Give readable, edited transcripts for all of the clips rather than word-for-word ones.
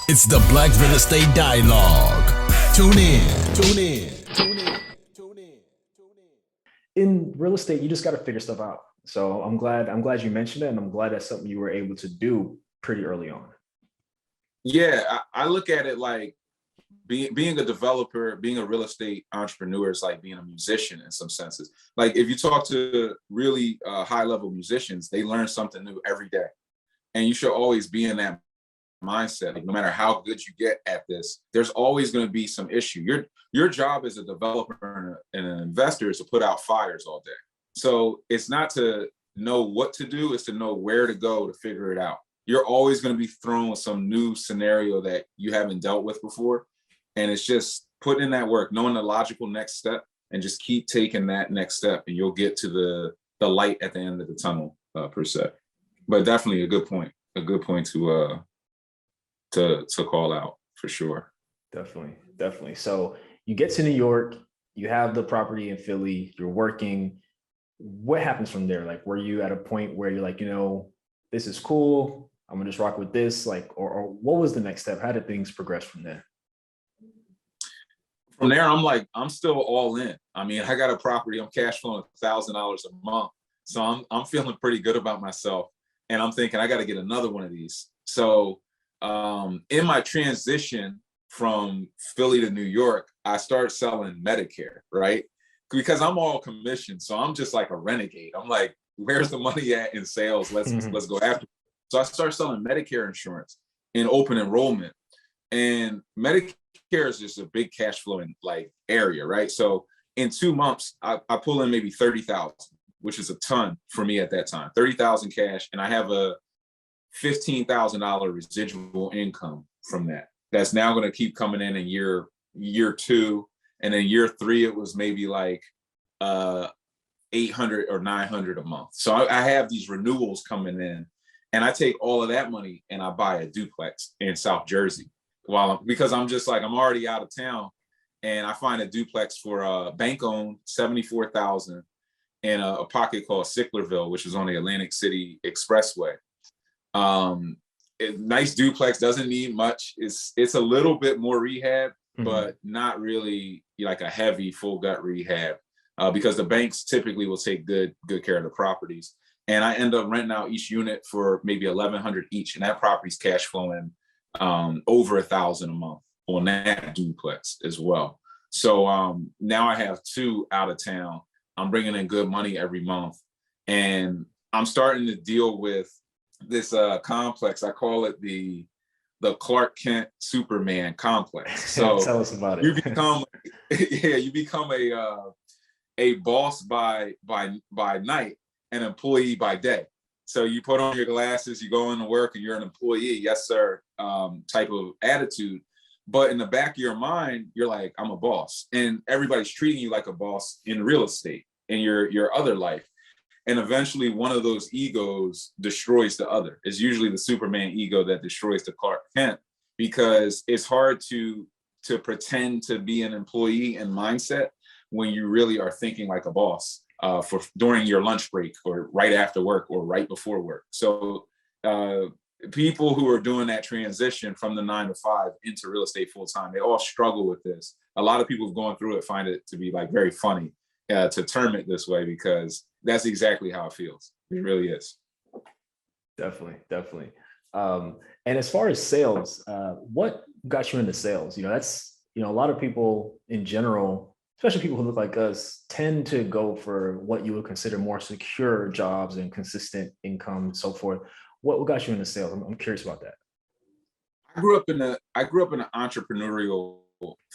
It's the Black Real Estate Dialogue. Tune in, tune in, tune in, tune in, tune In real estate, you just got to figure stuff out. So I'm glad you mentioned it, and I'm glad that's something you were able to do pretty early on. Yeah, I look at it like being a developer, being a real estate entrepreneur is like being a musician in some senses. Like if you talk to really high level musicians, they learn something new every day. And you should always be in that mindset. Like no matter how good you get at this, there's always going to be some issue. Your job as a developer and an investor is to put out fires all day. So it's not to know what to do, it's to know where to go to figure it out. You're always going to be thrown with some new scenario that you haven't dealt with before. And it's just putting in that work, knowing the logical next step, and just keep taking that next step, and you'll get to the light at the end of the tunnel, per se. But definitely a good point to call out for sure. Definitely. So you get to New York, you have the property in Philly, you're working. What happens from there? Like, were you at a point where you're like, this is cool, I'm gonna just rock with this, like, or what was the next step? How did things progress from there? From there, I'm still all in. I mean, I got a property, I'm cash flowing $1,000 a month. So I'm feeling pretty good about myself. And I'm thinking I got to get another one of these. So in my transition from Philly to New York, I start selling Medicare, right? Because I'm all commission. So I'm just like a renegade. I'm like, where's the money at in sales? Let's go after it. So I start selling Medicare insurance in open enrollment. And Medicare is just a big cash flowing like area, right? So in 2 months, I pull in maybe 30,000, which is a ton for me at that time, 30,000 cash. And I have a $15,000 residual income from that. That's now going to keep coming in year two. And then year three, it was maybe like 800 or 900 a month. So I have these renewals coming in, and I take all of that money and I buy a duplex in South Jersey. Because I'm just like, I'm already out of town, and I find a duplex for bank owned 74,000 in a pocket called Sicklerville, which is on the Atlantic City Expressway. Nice duplex, doesn't need much. It's a little bit more rehab, but not really like a heavy full gut rehab, because the banks typically will take good care of the properties. And I end up renting out each unit for maybe 1,100 each, and that property's cash flowing over 1,000 a month on that duplex as well. So now I have two out of town. I'm bringing in good money every month, and I'm starting to deal with this complex. I call it the Clark Kent Superman complex. So Tell us about it. You become you become a boss by night, an employee by day. So you put on your glasses, you go into work, and you're an employee, yes sir, type of attitude. But in the back of your mind, you're like, I'm a boss, and everybody's treating you like a boss in real estate in your other life. And eventually one of those egos destroys the other. It's usually the Superman ego that destroys the Clark Kent, because it's hard to pretend to be an employee and mindset when you really are thinking like a boss for during your lunch break or right after work or right before work. So people who are doing that transition from the 9 to 5 into real estate full time, they all struggle with this. A lot of people who've gone through it find it to be like very funny to term it this way, because that's exactly how it feels. It really is. Definitely. And as far as sales, what got you into sales? That's, a lot of people in general, especially people who look like us, tend to go for what you would consider more secure jobs and consistent income and so forth. What got you into sales? I'm curious about that. I grew up in an entrepreneurial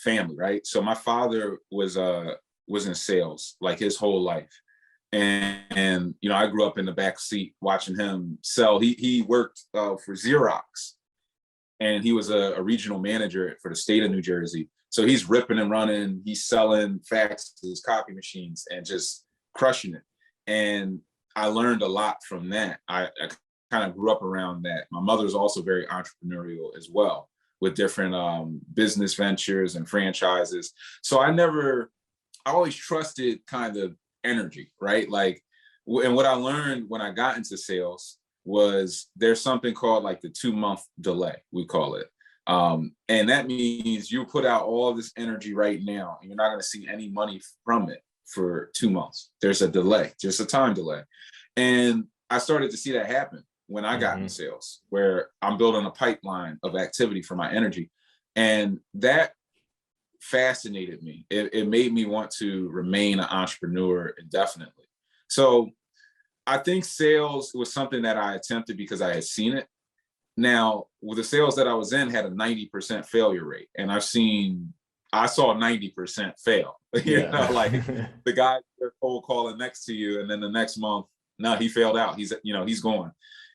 family, right? So my father was in sales like his whole life. And I grew up in the back seat watching him sell. He worked for Xerox, and he was a regional manager for the state of New Jersey. So he's ripping and running, he's selling faxes, copy machines, and just crushing it. And I learned a lot from that. I kind of grew up around that. My mother's also very entrepreneurial as well, with different business ventures and franchises. So I always trusted kind of energy, right? Like, and what I learned when I got into sales was there's something called like the 2-month delay, we call it. And that means you put out all this energy right now, and you're not going to see any money from it for 2 months. There's a delay, just a time delay. And I started to see that happen when I got in sales, where I'm building a pipeline of activity for my energy. And that fascinated me. It made me want to remain an entrepreneur indefinitely. So I think sales was something that I attempted because I had seen it. Now, with the sales that I was in had a 90% failure rate. And I saw 90% fail. You know, like the guy they're cold calling next to you, and then the next month, no, he failed out. He's gone.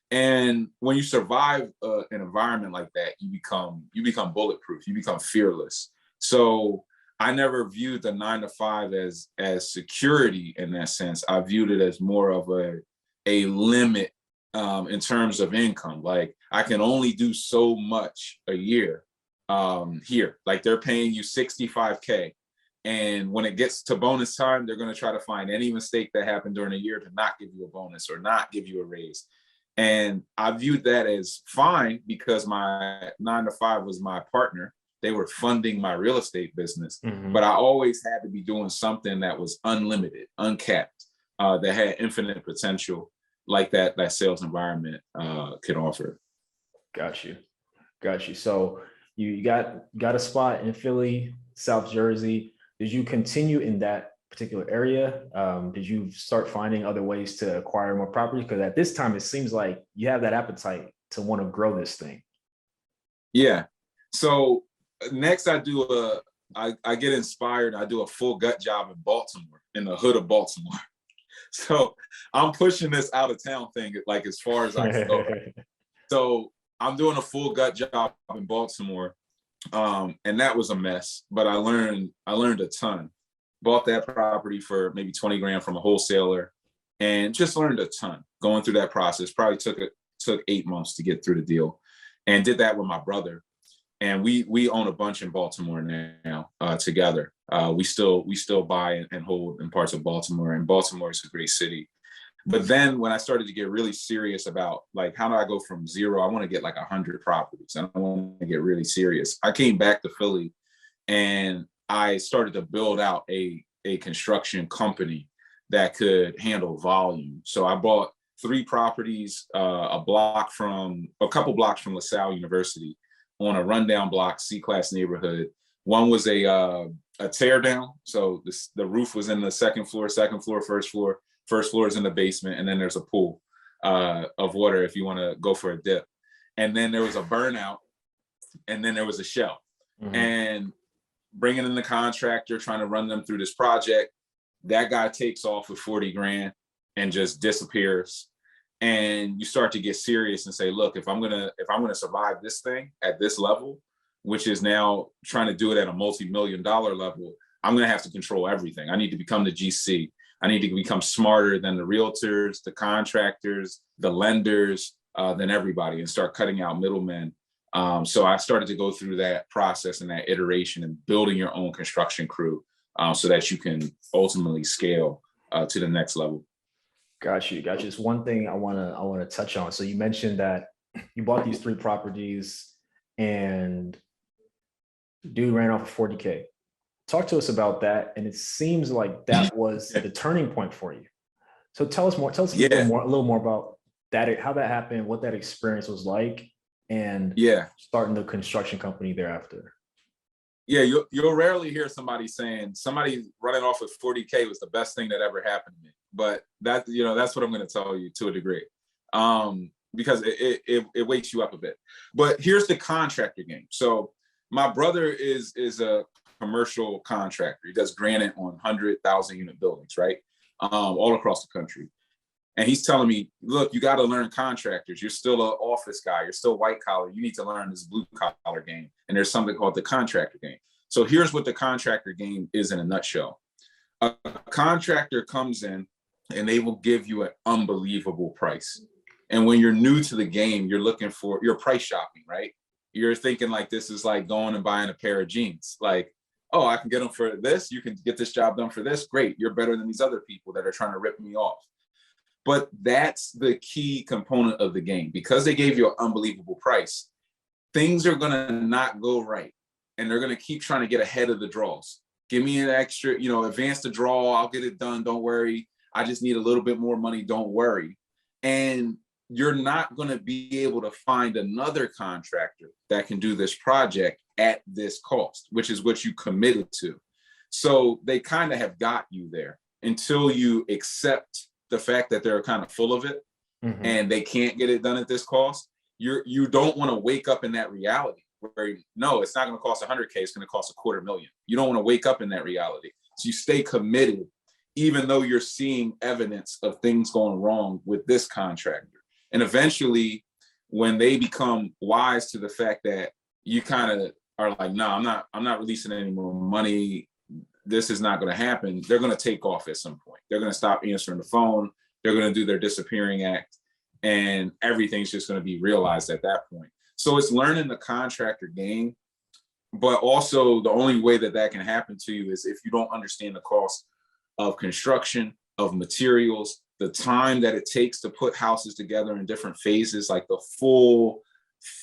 And when you survive an environment like that, you become bulletproof. You become fearless. So I never viewed the 9 to 5 as security in that sense. I viewed it as more of a limit in terms of income. Like, I can only do so much a year here. Like, they're paying you $65K. And when it gets to bonus time, they're going to try to find any mistake that happened during a year to not give you a bonus or not give you a raise. And I viewed that as fine because my 9 to 5 was my partner. They were funding my real estate business, but I always had to be doing something that was unlimited, uncapped, that had infinite potential, like that sales environment could offer. Got you. So you got a spot in Philly, South Jersey. Did you continue in that particular area? Did you start finding other ways to acquire more property? Because at this time, it seems like you have that appetite to want to grow this thing. Yeah. So next I get inspired. I do a full gut job in Baltimore, in the hood of Baltimore. So I'm pushing this out of town thing, like, as far as I can go. So I'm doing a full gut job in Baltimore. And that was a mess, but I learned a ton. Bought that property for maybe 20 grand from a wholesaler, and just learned a ton going through that process. Probably took 8 months to get through the deal, and did that with my brother. And we own a bunch in Baltimore now together. We still buy and hold in parts of Baltimore, and Baltimore is a great city. But then when I started to get really serious about, like, how do I go from zero? I want to get like 100 properties. I want to get really serious. I came back to Philly, and I started to build out a construction company that could handle volume. So I bought 3 properties, a couple blocks from LaSalle University, on a rundown block, C-class neighborhood. One was a tear down. So the roof was in the second floor, first floor. First floor is in the basement, and then there's a pool of water if you want to go for a dip. And then there was a burnout, and then there was a shell. And bringing in the contractor, trying to run them through this project, that guy takes off with 40 grand and just disappears. And you start to get serious and say, look, if I'm gonna survive this thing at this level, which is now trying to do it at a multi-million-dollar level, I'm gonna have to control everything. I need to become the GC. I need to become smarter than the realtors, the contractors, the lenders, than everybody, and start cutting out middlemen. So I started to go through that process and that iteration and building your own construction crew, so that you can ultimately scale to the next level. Got you. It's one thing I want to touch on. So you mentioned that you bought these 3 properties, and dude ran off with 40K. Talk to us about that. And it seems like that was the turning point for you. So tell us a little more about that, how that happened, what that experience was like, and starting the construction company thereafter. Yeah, you'll rarely hear somebody saying somebody running off with 40K was the best thing that ever happened to me. But that's what I'm going to tell you to a degree, because it wakes you up a bit. But here's the contractor game. So my brother is a commercial contractor. He does granite on 100,000 unit buildings, right? All across the country. And he's telling me, look, you got to learn contractors. You're still an office guy. You're still white collar. You need to learn this blue collar game. And there's something called the contractor game. So here's what the contractor game is in a nutshell. A contractor comes in and they will give you an unbelievable price. And when you're new to the game, you're price shopping, right? You're thinking like this is like going and buying a pair of jeans. Like, oh, I can get them for this. You can get this job done for this. Great. You're better than these other people that are trying to rip me off. But that's the key component of the game. Because they gave you an unbelievable price, things are gonna not go right, and they're gonna keep trying to get ahead of the draws. Give me an extra, advance the draw. I'll get it done. Don't worry. I just need a little bit more money. Don't worry. And you're not going to be able to find another contractor that can do this project at this cost, which is what you committed to. So they kind of have got you there until you accept the fact that they're kind of full of it and they can't get it done at this cost. You don't want to wake up in that reality where, no, it's not going to cost $100K, it's going to cost $250,000. You don't want to wake up in that reality. So you stay committed, even though you're seeing evidence of things going wrong with this contractor. And eventually, when they become wise to the fact that you kind of are like, no, I'm not releasing any more money, this is not going to happen, they're going to take off at some point. They're going to stop answering the phone. They're going to do their disappearing act, and everything's just going to be realized at that point. So it's learning the contractor game, but also the only way that can happen to you is if you don't understand the cost of construction, of materials, the time that it takes to put houses together in different phases, like the full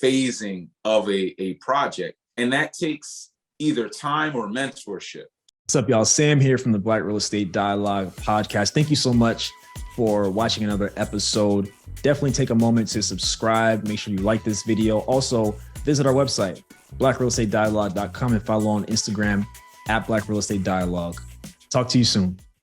phasing of a project. And that takes either time or mentorship. What's up, y'all? Sam here from the Black Real Estate Dialogue podcast. Thank you so much for watching another episode. Definitely take a moment to subscribe. Make sure you like this video. Also, visit our website, blackrealestatedialogue.com, and follow on Instagram @Black Real Estate Dialogue. Talk to you soon.